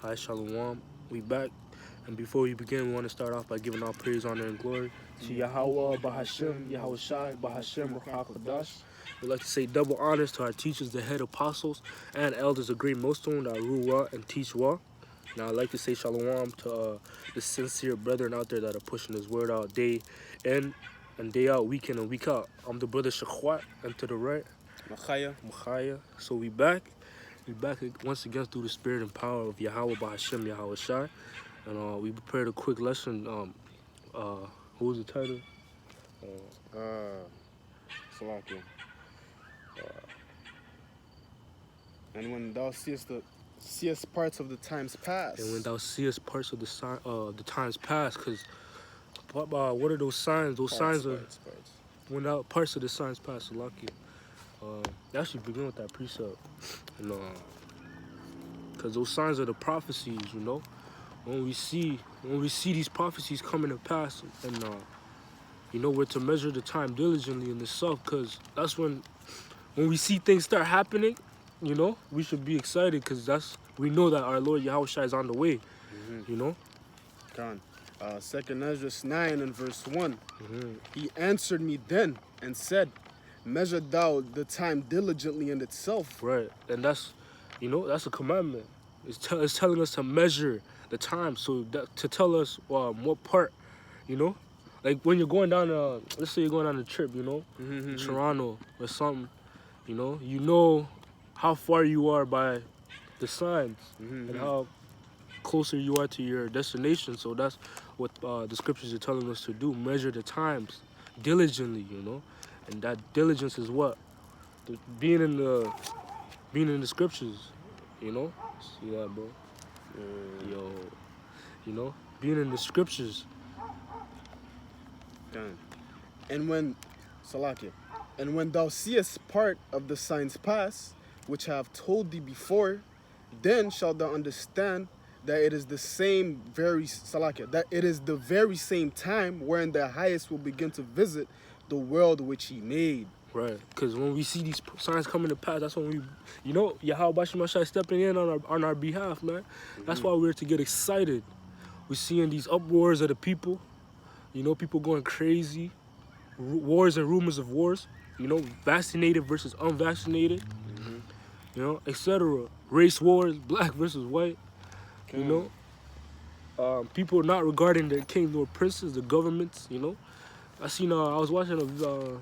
Hi, Shalom. We back. And before we begin, we want to start off by giving all praise, honor, and glory to Yahweh, Bahashem, Yahweh Shai, Bahashem, Ruach HaKodesh. We'd like to say double honors to our teachers, the head apostles, and elders of Great Millstone that rule well and teach well. Now, I'd like to say Shalom to the sincere brethren out there that are pushing this word out day in and day out, week in and week out. I'm the brother Shakwat, and to the right, Machaya. So we back. We back once again through the spirit and power of Yahweh Bahashem, Yahweh Shai. And we prepared a quick lesson. What was the title? Salakia. And when thou seest parts of the times past. And when thou seest parts of the times past, because what are those signs? Those signs are when thou parts of the signs past. Salakia. Actually begin with that precept, and because those signs are the prophecies, you know. When we see these prophecies coming to pass, and you know, we're to measure the time diligently in itself, because that's when we see things start happening, you know, we should be excited, because we know that our Lord Yahweh Shai is on the way, you know. Khan. 2nd Ezra 9 and verse 1. He answered me then and said, measure thou the time diligently in itself. Right, and that's, you know, that's a commandment. It's telling us to measure the time, so to tell us what part, you know, like when you're going down, let's say you're going on a trip, you know, Toronto or something, you know how far you are by the signs and how closer you are to your destination. So that's what the scriptures are telling us to do: measure the times diligently, you know, and that diligence is what being in the scriptures, you know. See that, bro? Yo, you know, being in the scriptures. Done. And when thou seest part of the signs past, which I have told thee before, then shalt thou understand that it is the very same time wherein the highest will begin to visit the world which he made. Right, because when we see these signs coming to pass, that's when we, you know, Yahweh Bashim Shai stepping in on our behalf, man. That's why we're to get excited. We're seeing these uproars of the people, you know, people going crazy, wars and rumors of wars, you know, vaccinated versus unvaccinated, you know, etc. Race wars, black versus white, you know. People not regarding their king nor princes, the governments, you know. I was watching on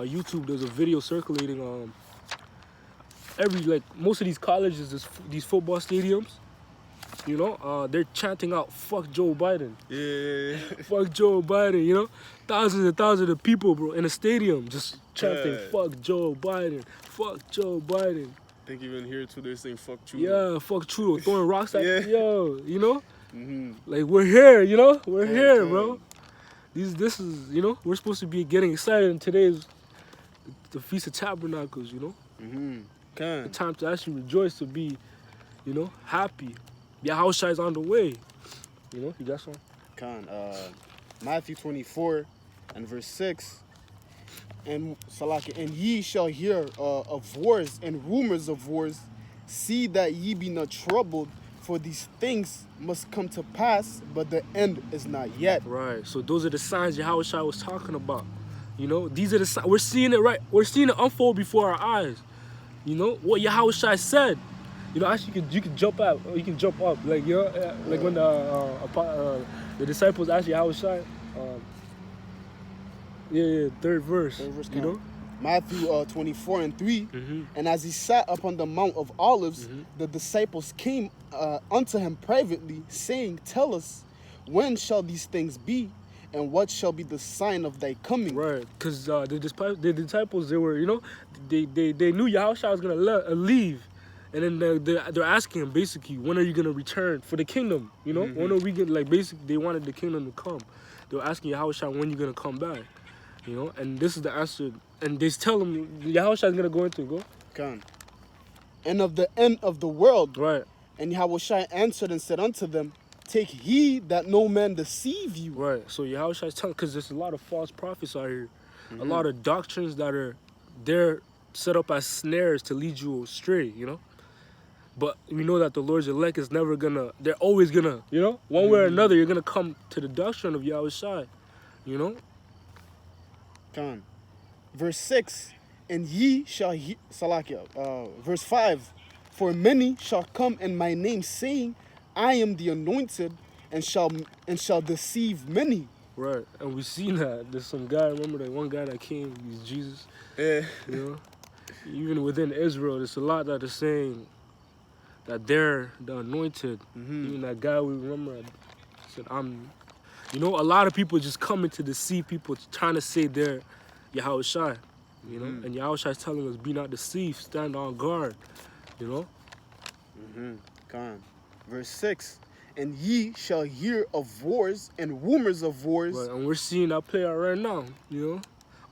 YouTube, there's a video circulating most of these colleges, these football stadiums, you know, they're chanting out "fuck Joe Biden." Yeah. Fuck Joe Biden, you know. Thousands and thousands of people, bro, in a stadium just chanting "fuck Joe Biden, fuck Joe Biden." I think even here too they're saying "fuck Trudeau." Yeah, fuck Trudeau, throwing rocks at yo, you know. Like, we're here, you know, we're here, bro. This is, you know, we're supposed to be getting excited, and today's the Feast of Tabernacles, you know. The time to actually rejoice, to be, you know, happy. Yahweh Shai is on the way, you know. You got some? Matthew 24 and verse 6. And ye shall hear of wars and rumors of wars. See that ye be not troubled, for these things must come to pass, but the end is not yet. Right. So those are the signs Yahweh Shai was talking about. You know, these are the signs. We're seeing it right. We're seeing it unfold before our eyes. You know what Yahweh Shai said. You know, actually, you can jump up. You can jump up, like, you know, like when the disciples asked Yahweh Shai. Third verse. You know. Matthew 24 and 3. And as he sat upon the Mount of Olives, the disciples came unto him privately, saying, tell us, when shall these things be, and what shall be the sign of thy coming? Right, because the disciples, they were, you know, they knew Yahweh Shai was going to leave. And then they're asking him, basically, when are you going to return for the kingdom? You know, when are we going to, like, basically, they wanted the kingdom to come. They were asking Yahweh Shai, when are you going to come back? You know, and this is the answer. And they tell him, Yahweh Shai is going to go into, go. Come. And of the end of the world. Right. And Yahweh Shai answered and said unto them, take heed that no man deceive you. Right. So Yahweh Shai is telling, because there's a lot of false prophets out here. A lot of doctrines that they're set up as snares to lead you astray, you know. But we know that the Lord's elect is never gonna. They're always gonna. You know, one way or another, you're gonna come to the doctrine of Yahweh Shai. You know. Khan. Verse 6, and ye shall hear, Salakia, verse 5, for many shall come in my name, saying, I am the anointed, and shall deceive many. Right, and we seen that. There's some guy. Remember that one guy that came? He's Jesus. Yeah. You know, even within Israel, there's a lot that are saying that they're the anointed. Even that guy we remember said, "I'm." You know, a lot of people just coming to deceive people, trying to say they're Yahweh Shai. You know, and Yahweh Shai is telling us, "Be not deceived. Stand on guard." You know. Khan. Verse 6, and ye shall hear of wars and rumors of wars. Right, and we're seeing that play out right now. You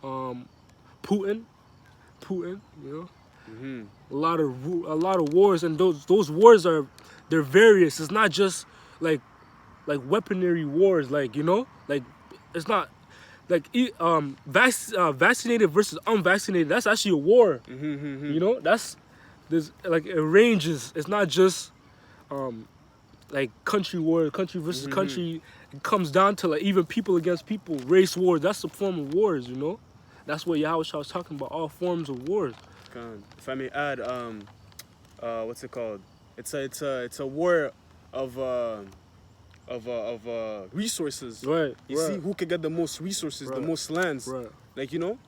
know, Putin. You know. A lot of wars, and those wars they're various. It's not just like weaponry wars, like, you know, like it's not like vaccinated versus unvaccinated. That's actually a war. You know, there's like it ranges. It's not just like country war, country versus country. It comes down to like even people against people, race wars. That's a form of wars. You know, that's what Yahweh Shah was talking about. All forms of wars. If I may add, what's it called? It's a war of resources. Right. You see who can get the most resources, the most lands. Right. Like, you know,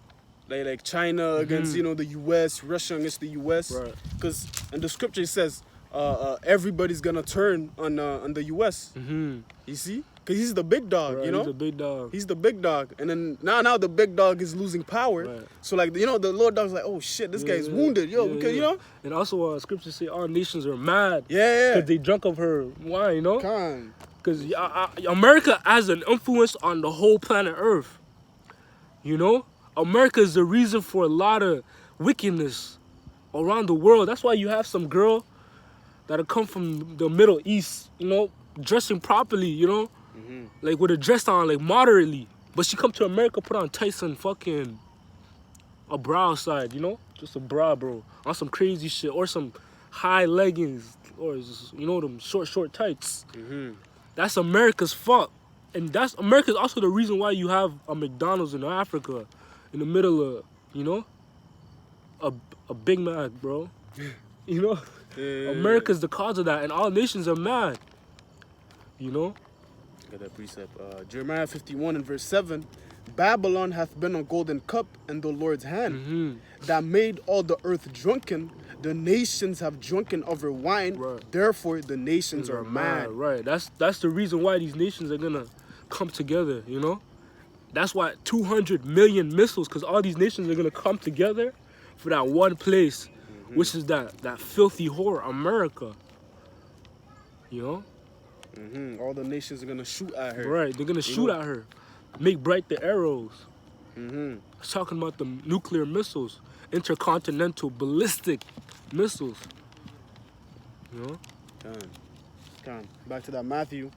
like China against, you know, the U.S., Russia against the U.S. Right. Because in the scripture it says everybody's gonna turn on the U.S. You see? Because he's the big dog, Right, you know? he's a big dog. He's the big dog. And then now the big dog is losing power. Right. So, like, you know, the little dog's like, oh, shit, this guy's wounded. Yo, because, you know? And also, scriptures say all nations are mad. Yeah. Because they drunk of her wine, you know? Khan. Because America has an influence on the whole planet Earth. You know? America is the reason for a lot of wickedness around the world. That's why you have some girl that'll come from the Middle East, you know, dressing properly, you know? Like with a dress on, like moderately. But she come to America, put on tights and fucking a bra side, you know? Just a bra, bro. On some crazy shit. Or some high leggings. Or, just, you know, them short tights. That's America's fault. And that's America's also the reason why you have a McDonald's in Africa. In the middle of, you know? A Big Mac, bro. You know? America's the cause of that. And all nations are mad. You know? Got that precept. Jeremiah 51 and verse 7. Babylon hath been a golden cup in the Lord's hand, that made all the earth drunken. The nations have drunken of her wine. Right. Therefore, the nations are mad. Right. That's the reason why these nations are gonna come together. You know, that's why 200 million missiles, because all these nations are gonna come together for that one place, which is that filthy whore, America. You know. All the nations are gonna shoot at her. Right, they're gonna shoot at her, make bright the arrows. It's talking about the nuclear missiles, intercontinental ballistic missiles. You know. Come. Back to that Matthew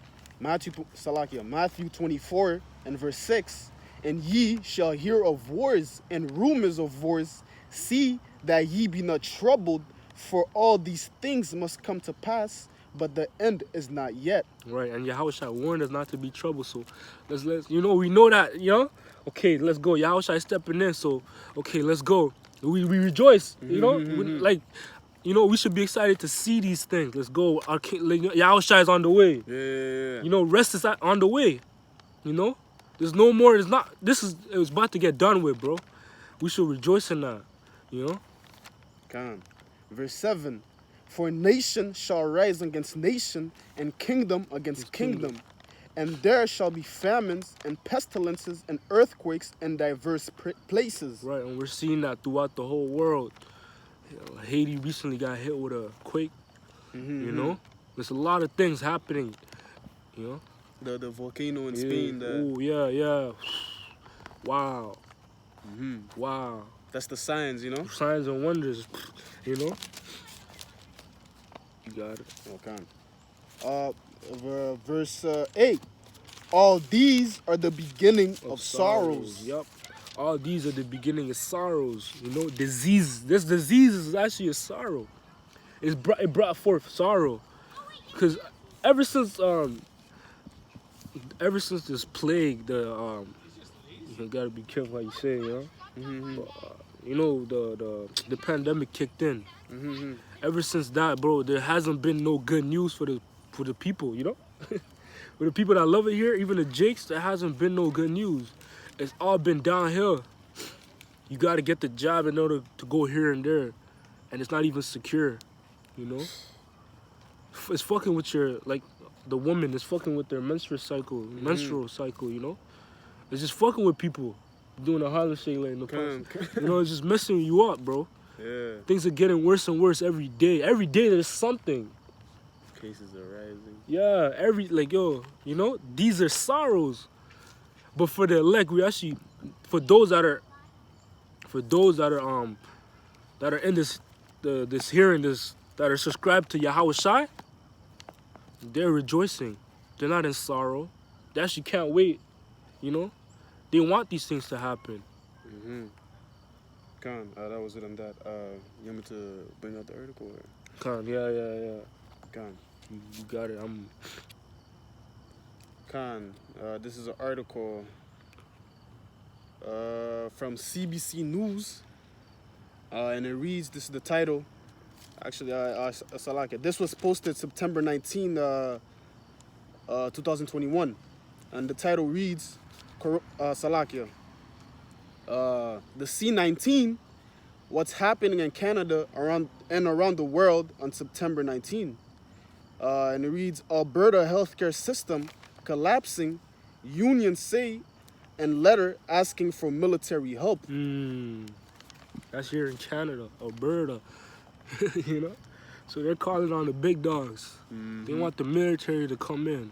24 and verse 6. And ye shall hear of wars and rumors of wars. See that ye be not troubled, for all these things must come to pass, but the end is not yet. Right, and Yahweh Shai warned us not to be troubled. So let's you know, we know that, you know. Okay, let's go. Yahweh Shai stepping in. So okay, let's go. We rejoice. You know, like, you know, we should be excited to see these things. Let's go. Our king, like, Yahweh Shai is on the way. Yeah. You know, rest is on the way. You know, there's no more. It's not. It was about to get done with, bro. We should rejoice in that. You know. Come. Verse 7. For nation shall rise against nation, and kingdom against kingdom. And there shall be famines and pestilences and earthquakes in diverse places. Right, and we're seeing that throughout the whole world. Haiti recently got hit with a quake. You know, there's a lot of things happening. You know, the volcano in Spain. Oh yeah. Wow. Wow. That's the signs, you know. Signs and wonders. You know. You got it. Okay. Verse 8. All these are the beginning of sorrows. Yup. All these are the beginning of sorrows. You know, disease. This disease is actually a sorrow. it brought forth sorrow, cause ever since this plague, you gotta be careful how you say it, you know. You know, the pandemic kicked in. Ever since that, bro, there hasn't been no good news for the people, you know. For the people that love it here, even the Jakes, there hasn't been no good news. It's all been downhill. You gotta get the job in order to go here and there, and it's not even secure, you know. It's fucking with your, like, the woman is fucking with their menstrual cycle, you know. It's just fucking with people doing a Harlem Shake like in the past. You know, it's just messing you up, bro. Yeah. Things are getting worse and worse every day. Every day there's something. Cases are rising. Yeah, yo, you know, these are sorrows. But for the elect, we actually, for those that are in this hearing this, that are subscribed to Yahweh Shai, they're rejoicing. They're not in sorrow. They actually can't wait, you know. They want these things to happen. Khan, that was it on that. You want me to bring out the article? Or? Khan, yeah. Khan. You got it. Khan, this is an article from CBC News, and it reads, this is the title. Actually, Salaka. This was posted September 19, 2021, and the title reads, Salakia. The C-19, what's happening in Canada around the world on September 19. And it reads, Alberta healthcare system collapsing, unions say, and letter asking for military help. That's here in Canada, Alberta. You know? So they're calling on the big dogs. They want the military to come in.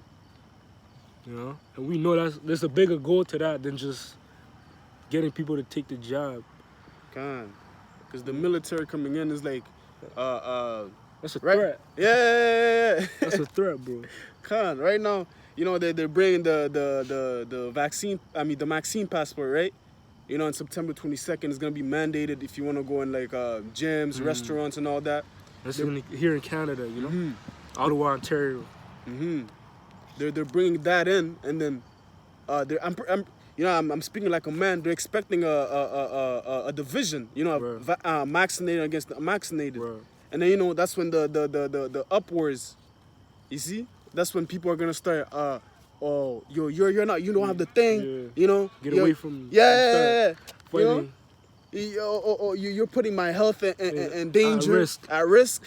You know? And we know there's a bigger goal to that than just getting people to take the job. Because the military coming in is like, that's a threat. Yeah. That's a threat, bro. Right now, you know, they're bringing the vaccine, the vaccine passport, right? You know, on September 22nd, it's going to be mandated if you want to go in, like, gyms, restaurants, and all that. That's here in Canada, you know? Ottawa, Ontario. They're bringing that in, and then I'm speaking like a man. They're expecting a division, you know, vaccinated against the unvaccinated. Right. And then, you know, that's when the upwards, you see? That's when people are going to start, you're not, you don't have the thing, you know? Get away from me. Yeah. You know? You're putting my health in danger. At risk.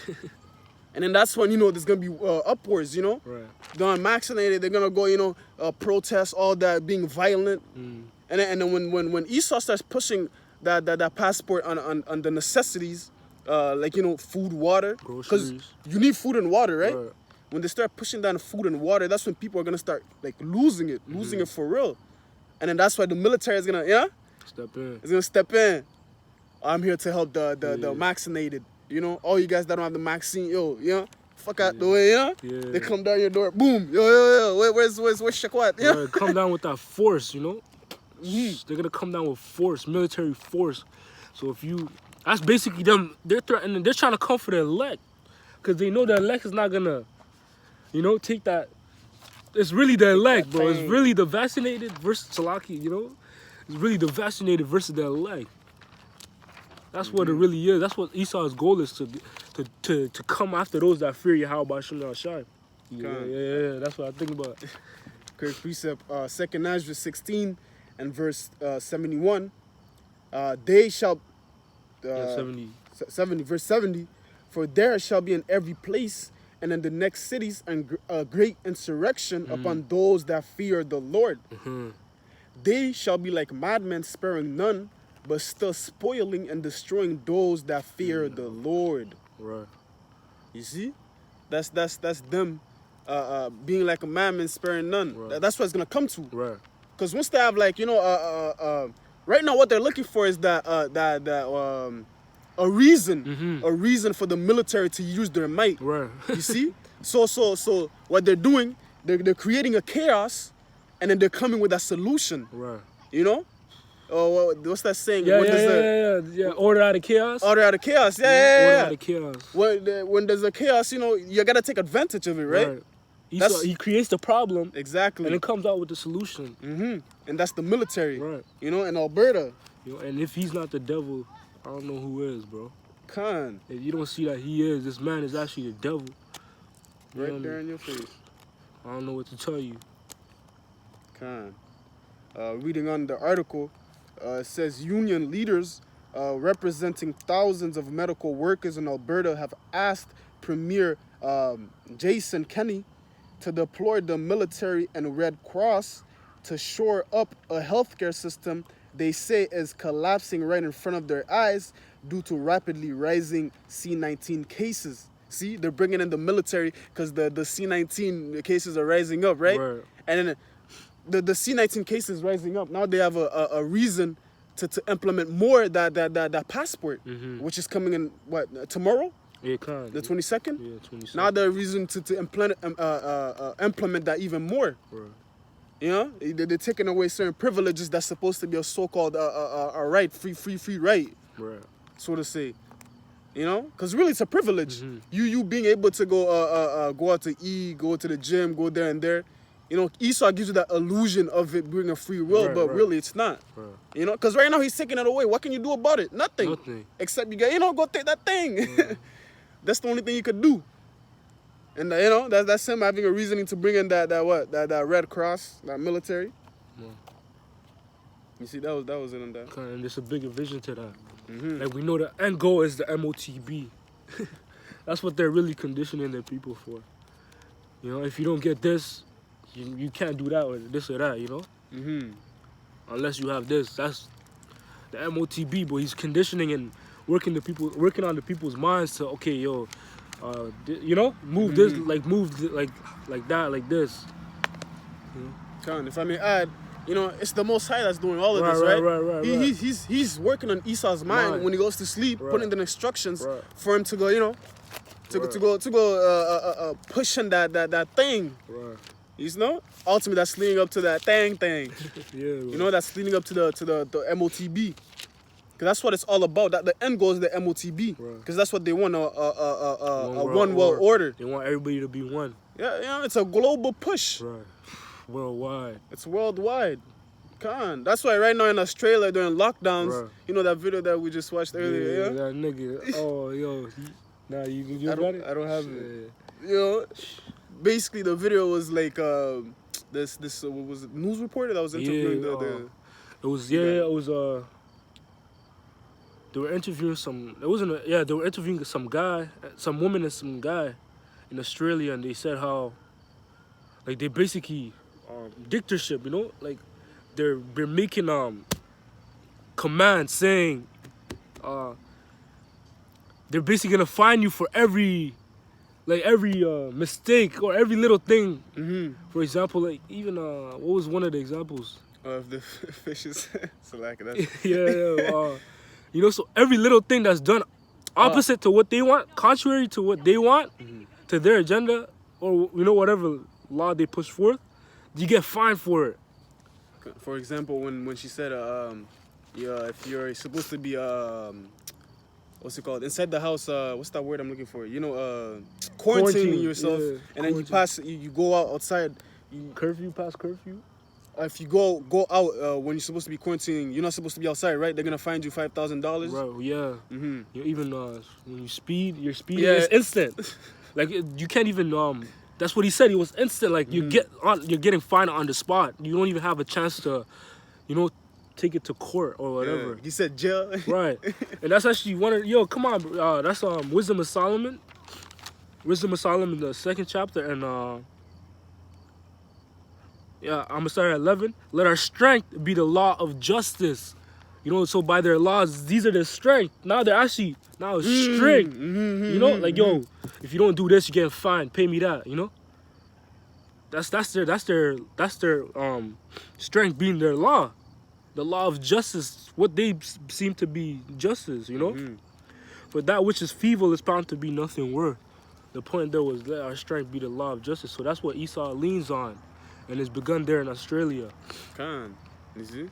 And then that's when, you know, there's going to be upwards, you know? Right. The unvaccinated, they're going to go, you know, protest, all that, being violent. And then when Esau starts pushing that passport on the necessities, like, you know, food, water. Because you need food and water, right? When they start pushing down food and water, that's when people are going to start, like, losing it for real. And then that's why the military is going to, step in. It's going to step in. I'm here to help the vaccinated. You know, all you guys that don't have the vaccine, fuck out the way, They come down your door, boom, where's Shakwat? Yeah, come down with that force, you know? They're going to come down with force, military force. So that's basically them, they're threatening, they're trying to come for the elect. Because they know the elect is not going to, you know, take that. It's really the elect, bro. It's really the vaccinated versus Salaki, you know? It's really the vaccinated versus the elect. That's what it really is. That's what Esau's goal is, to come after those that fear Yahweh Shem Shai. Yeah, that's what I think about. Correct precept, 2nd Ezra 16 and verse 71. They shall, 70, verse 70, for there shall be in every place and in the next cities a great insurrection upon those that fear the Lord. They shall be like madmen, sparing none, but still spoiling and destroying those that fear the Lord. Right. You see? That's them being like a madman, sparing none. Right. That's what it's gonna come to. Right. Because once they have, like, you know, right now what they're looking for is a reason for the military to use their might. Right. You see? So what they're doing, they're creating a chaos, and then they're coming with a solution. Right. You know? Oh, what's that saying? Yeah, When yeah, there's yeah. Order out of chaos. order out of chaos. Yeah, Order yeah, out yeah. of chaos. When there's a chaos, you gotta take advantage of it, right? He creates the problem Exactly. and then comes out with the solution. And that's the military. Right. In Alberta. And if he's not the devil, I don't know who is, bro. Khan. If you don't see that he is, this man is actually the devil. You know Right there what I mean? in your face. I don't know what to tell you. Khan. Reading on the article, it says union leaders representing thousands of medical workers in Alberta have asked Premier Jason Kenney to deploy the military and Red Cross to shore up a healthcare system they say is collapsing right in front of their eyes due to rapidly rising C-19 cases. See, they're bringing in the military because the C-19 cases are rising up, right? Right. And then the C-19 cases rising up. Now they have a reason to implement more that passport, which is coming in, tomorrow? Yeah, kind. The 22nd? Yeah, 22nd. Now they're reason to implement that even more. Right. They're taking away certain privileges that's supposed to be a so-called a right, free right, Right. so to say. Because really it's a privilege. You being able to go out to eat, go to the gym, go there and there. Esau gives you that illusion of it being a free will, Right, but right. really it's not. Right. Because right now he's taking it away. What can you do about it? Nothing. Nothing. Except you go take that thing. That's the only thing you could do. And that's him having a reasoning to bring in that Red Cross, that military. Yeah. You see, that was it on that. And there's a bigger vision to that. Like we know the end goal is the MOTB. That's what they're really conditioning their people for. If you don't get this, you can't do that or this or that. Unless you have this. That's the MOTB. But he's conditioning and working on the people's minds to move this like that, like this. Khan, if I may add, it's the Most High that's doing all of this, right? Right. He's working on Esau's mind when he goes to sleep, putting the instructions for him to go, to go pushing that thing. Right. Ultimately that's leading up to that thing. Yeah. That's leading up to the MOTB. Because that's what it's all about. That the end goal is the MOTB. Because that's what they want, a one world order. They want everybody to be one. Yeah, it's a global push. Right. Worldwide. It's worldwide. Khan. That's why right now in Australia during lockdowns, that video that we just watched earlier, Yeah, that nigga. Oh, yo. Nah, you got it? I don't have it. Basically the video was like this what was it, news reporter that was interviewing it was they were interviewing they were interviewing some woman and some guy in Australia, and they said how like they basically dictatorship, like they're making commands saying they're basically gonna fine you for every mistake or every little thing. For example, like even what was one of the examples? Of the fishes. So like that. Yeah. So every little thing that's done opposite to what they want, contrary to what they want, to their agenda, or whatever law they push forth, you get fined for it. For example, when she said, if you're supposed to be what's it called, inside the house, what's that word I'm looking for? Quarantining yourself, and then you go outside. Past curfew. If you go out when you're supposed to be quarantining, you're not supposed to be outside, right? They're gonna find you $5,000. Right. Yeah. Even when you speed, your speed is instant. Like you can't even That's what he said. It was instant. Like you're getting fined on the spot. You don't even have a chance to, take it to court or whatever. Yeah. He said jail. Right. And that's actually come on. That's Wisdom of Solomon. Wisdom of Solomon, the 2nd chapter, and I'm gonna start at 11. Let our strength be the law of justice. So by their laws, these are their strength. Now they're actually strict. If you don't do this, you get fined. Pay me that. That's their strength being their law. The law of justice, what they seem to be justice, But that which is feeble is found to be nothing worth. The point there was let our strength be the law of justice. So that's what Esau leans on. And it's begun there in Australia. You see?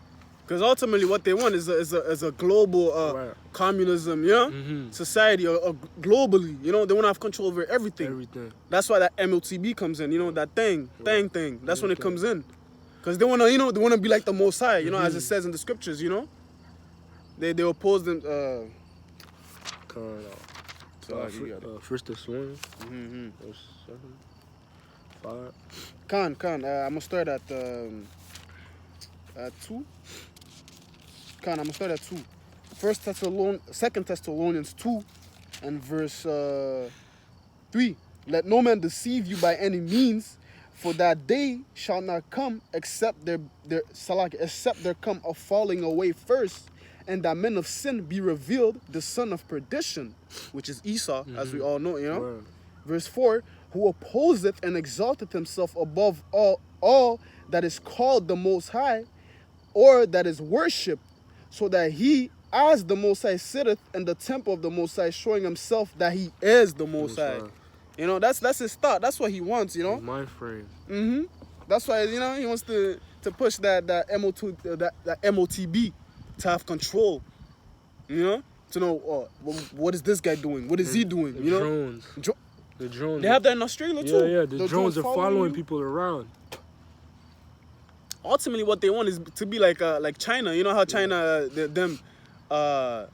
Because ultimately, what they want is a global Right. communism, you know, society, globally. You know, they want to have control over everything. Everything. That's why that MLTB comes in. You know, that thing. That's when it Okay. comes in. Because they wanna, they wanna be like the Most High. You know, as it says in the scriptures. You know, they oppose them. First Thessalonians. Verse 7, 5. I'm gonna start at 2. I'm gonna start at 2. Second Thessalonians 2 and verse 3. Let no man deceive you by any means, for that day shall not come except there come a falling away first, and that men of sin be revealed, the son of perdition, which is Esau, as we all know, you know. Word. Verse 4, who opposeth and exalteth himself above all that is called the Most High, or that is worshipped, so that he, as the Most High, sitteth in the temple of the Most High, showing himself that he is the Most High. You know, that's his thought. That's what he wants, you know. His mind frame. That's why, you know, he wants to push that MOTB to have control. You know, to know what is this guy doing? What is he doing? The you know, drones. The drones. They have that in Australia too. Yeah. The drones are following people around. Ultimately, what they want is to be like China. You know how China, they High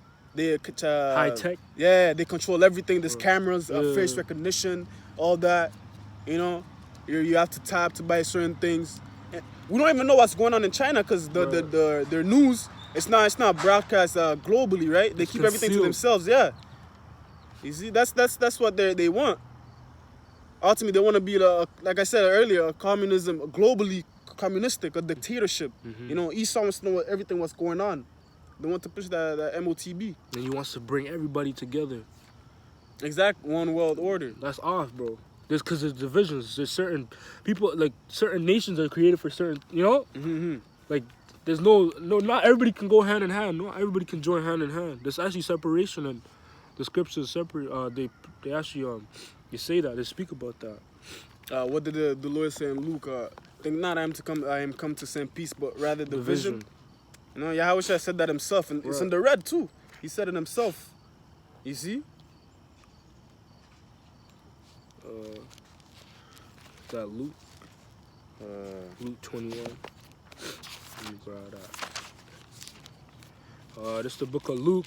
tech. Yeah, they control everything. There's cameras, face recognition, all that. You know, you have to tap to buy certain things. And we don't even know what's going on in China because their news it's not broadcast globally, right? They keep everything to themselves. Yeah. You see, that's what they want. Ultimately, they want to be like I said earlier, a communism, globally communistic, a dictatorship. You know, Esau wants to know everything what's going on. They want to push that MOTB. And he wants to bring everybody together. Exact one world order. That's off, bro. Just because there's divisions. There's certain people, like certain nations are created for certain, you know? Like, there's no, not everybody can go hand in hand. Not everybody can join hand in hand. There's actually separation, and the scriptures separate. They actually you say that, they speak about that. What did the Lord say in Luke? Think not I am come to send peace, but rather division. You know, Yahushua said that himself, and it's in the red too. He said it himself. You see? Is that Luke? Luke 21. Let me grab that. This is the book of Luke,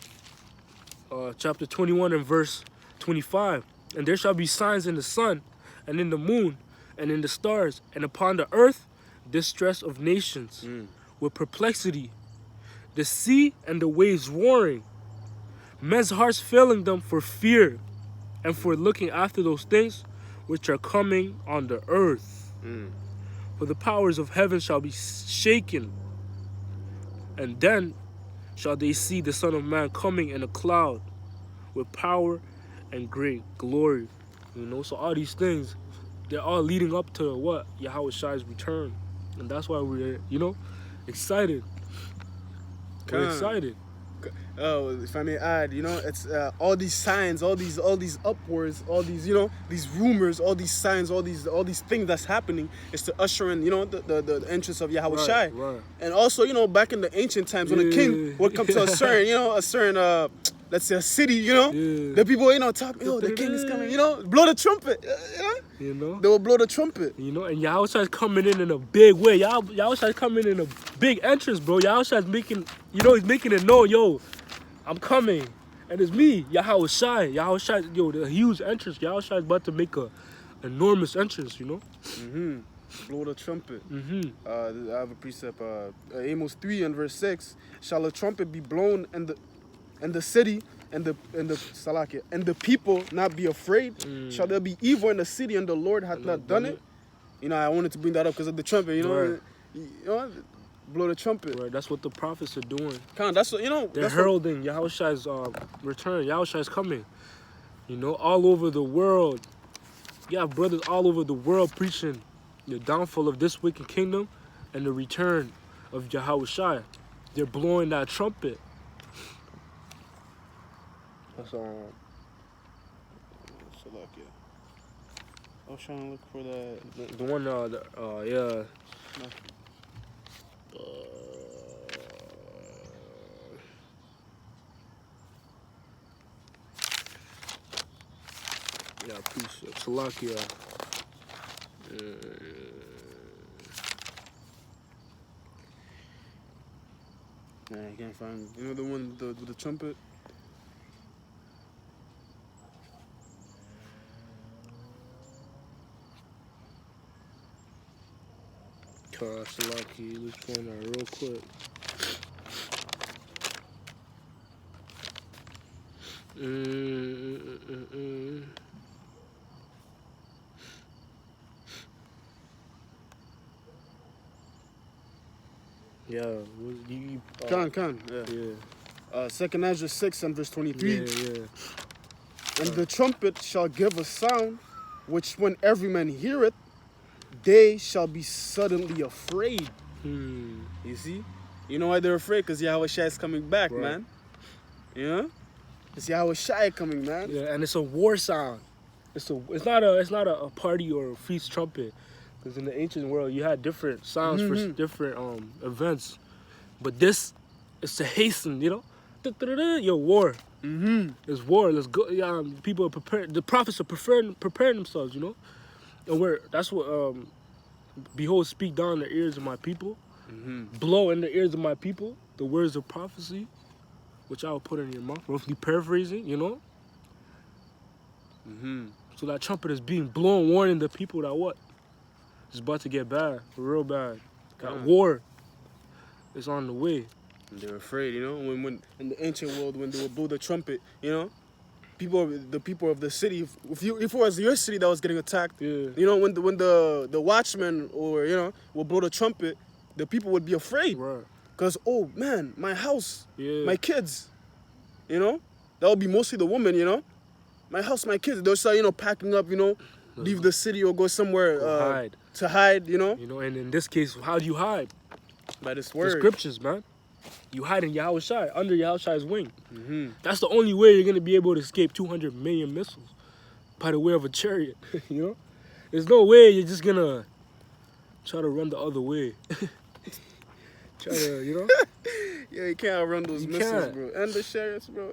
chapter 21 and verse 25. And there shall be signs in the sun, and in the moon, and in the stars, and upon the earth, distress of nations, with perplexity, the sea and the waves roaring, men's hearts failing them for fear, and for looking after those things which are coming on the earth. For the powers of heaven shall be shaken, and then shall they see the Son of Man coming in a cloud with power and great glory. You know, so all these things, they're all leading up to what? Yahweh return. And that's why we're, you know, excited. We're excited. If I may add, you know, it's all these signs, all these upwards, all these, you know, these rumors, all these signs, all these things that's happening is to usher in, you know, the entrance of Yahweh Shai. Right. And also, you know, back in the ancient times when a king would come to a certain, let's say a city, you know, the people, you know, talk, the king is coming, you know, blow the trumpet, you know, they will blow the trumpet, you know, and Yahweh is coming in a big way. Yahweh is coming in a big entrance, bro. Yahweh is making, you know, he's making it known, yo, I'm coming, and it's me, Yahweh Shai. Yahweh Shai, yo, the huge entrance. Yahweh Shai is about to make a enormous entrance, you know. Blow the trumpet. I have a precept, Amos 3 and verse 6. Shall a trumpet be blown in the city, and the people not be afraid? Shall there be evil in the city, and the Lord hath not done it? You know, I wanted to bring that up because of the trumpet. You know, you know, blow the trumpet. Right, that's what the prophets are doing. That's what, you know. They're heralding Yahweh Shai's return. Yahweh Shai's coming. You know, all over the world. You have brothers all over the world preaching the downfall of this wicked kingdom and the return of Yahweh Shai. They're blowing that trumpet. That's I was trying to look for the one. Salakia. Nah, I can't find. You know the one with the trumpet? Salaki, let's find that real quick. Yeah, Khan, yeah. Second Ezra 6 and verse 23. Yeah. And the trumpet shall give a sound, which when every man heareth, they shall be suddenly afraid. You see? You know why they're afraid? Because Yahweh Shai is coming back, Right. man. You know? It's Yahweh Shai coming, man. Yeah, and it's a war sound. It's not a party or a feast trumpet. Because in the ancient world, you had different sounds for different events. But this is to hasten, you know? Yo, war. It's war. Let's go. Yeah, people are prepared. The prophets are preparing themselves, you know? And that's what, behold, speak down the ears of my people. Blow in the ears of my people the words of prophecy, which I will put in your mouth. Roughly paraphrasing, you know? So that trumpet is being blown, warning the people that what? It's about to get bad, real bad. Got war. It's on the way. And they're afraid, you know? When in the ancient world, when they would blow the trumpet, you know? The people of the city, if it was your city that was getting attacked, you know, when the watchman or, you know, will blow the trumpet, the people would be afraid. Right. Because, oh, man, my house, my kids, you know? That would be mostly the woman, you know? My house, my kids. They'll start, you know, packing up, you know, leave the city or go somewhere hide. To hide, you know? You know, and in this case, how do you hide? By this word. The scriptures, man. You hide in Yahweh Shai, under Yahweh Shai's wing. That's the only way you're going to be able to escape 200 million missiles by the way of a chariot, you know? There's no way you're just going to try to run the other way. Try to, you know? Yeah, you can't outrun those missiles, can't. bro. And the chariots, bro.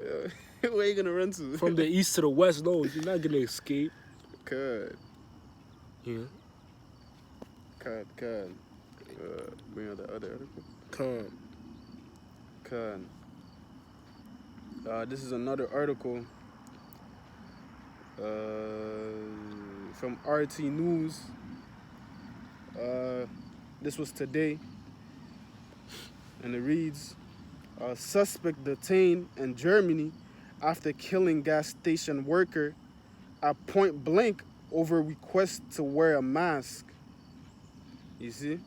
Yeah. Where you going to run to? From the east to the west, no, you're not going to escape. Good. Yeah. Good. Bring out the other article. Come. This is another article from RT News. This was today, and it reads, suspect detained in Germany after killing gas station worker at point blank over request to wear a mask. You see?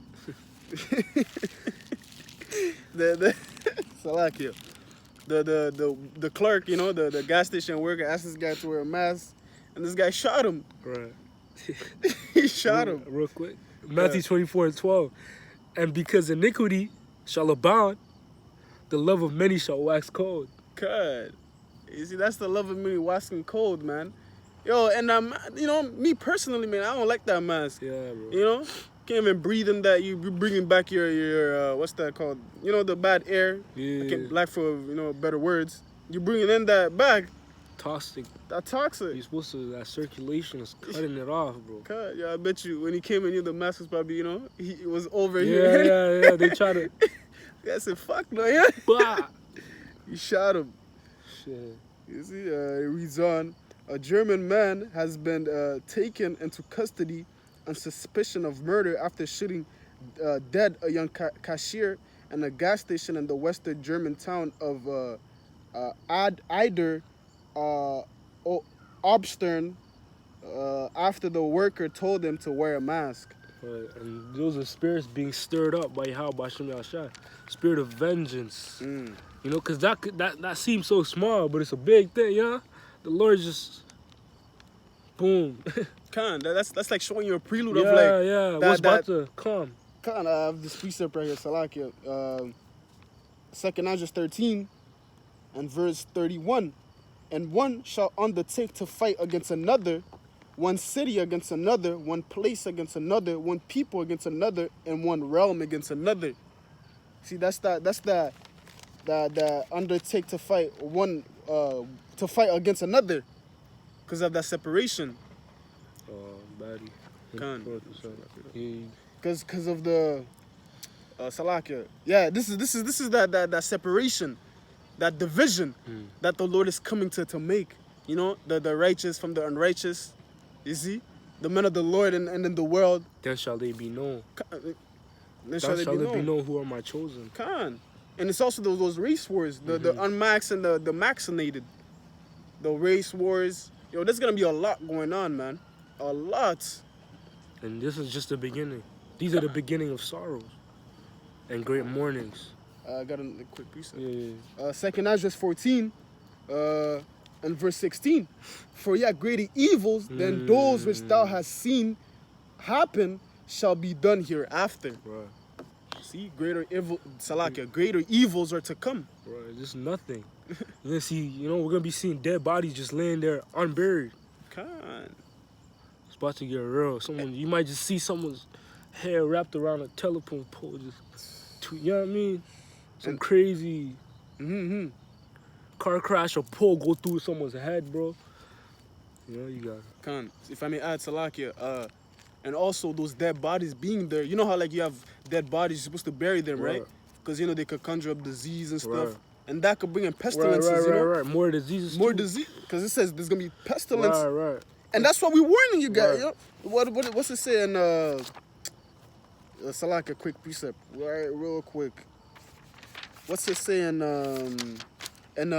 Salakia. The clerk, you know, the gas station worker asked this guy to wear a mask, and this guy shot him. Right. He shot him. Real quick. Matthew 24:12. And because iniquity shall abound, the love of many shall wax cold. God. You see, that's the love of many waxing cold, man. Yo, and you know, me personally, man, I don't like that mask. Yeah, bro. You know? Can't even breathe in that. You're bringing back your what's that called? You know, the bad air. Yeah. I can't lack for, you know, better words. You're bringing in that back. Toxic. That toxic. You're supposed to, that circulation is cutting it off, bro. God, yeah, I bet you when he came in here, the mask was probably, you know, it was over here. Yeah. They try to. I said, fuck no, yeah. Bah. He shot him. Shit. You see, it reads on. A German man has been taken into custody on suspicion of murder after shooting dead a young cashier in a gas station in the western German town of Eider Obstern after the worker told him to wear a mask. Right. And those are spirits being stirred up by Yahweh Shem Yahshai. Spirit of vengeance. You know, because that seems so small, but it's a big thing, you know? The Lord just, boom. That's like showing you a prelude of like... Yeah, what's about to come. I have this precept right here, Salakia. 2 Ezra 13 and verse 31. And one shall undertake to fight against another, one city against another, one place against another, one people against another, and one realm against another. See, that's the undertake to fight one to fight against another, because of that separation. Baddie. Khan. 4%. Yeah. Cause of the Salakia. Yeah, this is that separation, that division that the Lord is coming to make. You know, the righteous from the unrighteous. You see? The men of the Lord and in the world. Then shall they be known. Then Then shall it be known who are my chosen. Khan. And it's also those race wars, the unmaxed and the maxinated. The race wars. Yo, there's gonna be a lot going on, man. A lot. And this is just the beginning. These are the beginning of sorrows and great mournings. I got a quick piece. Yeah. 2nd Ezra 14, and verse 16. For yet greater evils than those which thou hast seen happen shall be done hereafter. Right. See, greater evils are to come. Right. This is nothing. You're gonna see, we're gonna be seeing dead bodies just laying there unburied. Come on. It's about to get real. You might just see someone's hair wrapped around a telephone pole, you know what I mean? Some crazy car crash or pole go through someone's head, bro. You got it. Khan, if I may add, Salakia, and also those dead bodies being there. You know how like you have dead bodies, you're supposed to bury them, right? Because they could conjure up disease and stuff. Right. And that could bring in pestilences, right. More diseases. More disease, because it says there's gonna be pestilence. Right. And that's what we're warning you guys. Right. What's it saying? Salaka, quick precept, right? Real quick. What's it saying? In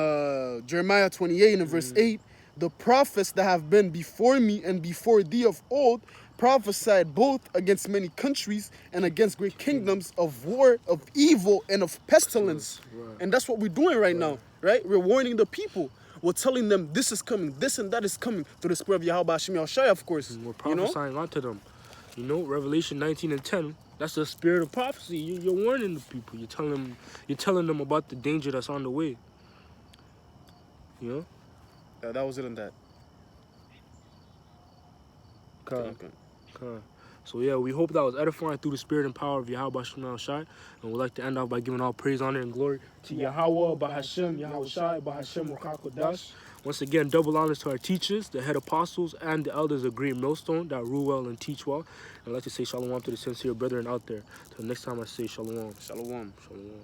Jeremiah 28 and verse 8, the prophets that have been before me and before thee of old prophesied both against many countries and against great kingdoms of war, of evil, and of pestilence. Right. And that's what we're doing right now, right? We're warning the people. We're telling them this is coming, this and that is coming through the spirit of Yahweh Hashem Yahushua, of course. And we're prophesying onto them. Revelation 19 and 10, that's the spirit of prophecy. You're warning the people. You're telling them about the danger that's on the way. Yeah, that was it on that. Okay. So yeah, we hope that was edifying through the spirit and power of Yahweh Hashem Yahushua. And we'd like to end off by giving all praise, honor, and glory to Yahweh, Bahashem, Yahushua, Bahashem, Ruchakodash. Once again, double honors to our teachers, the head apostles, and the elders of Great Millstone that rule well and teach well. And I'd like to say shalom to the sincere brethren out there. Till next time I say shalom. Shalom. Shalom.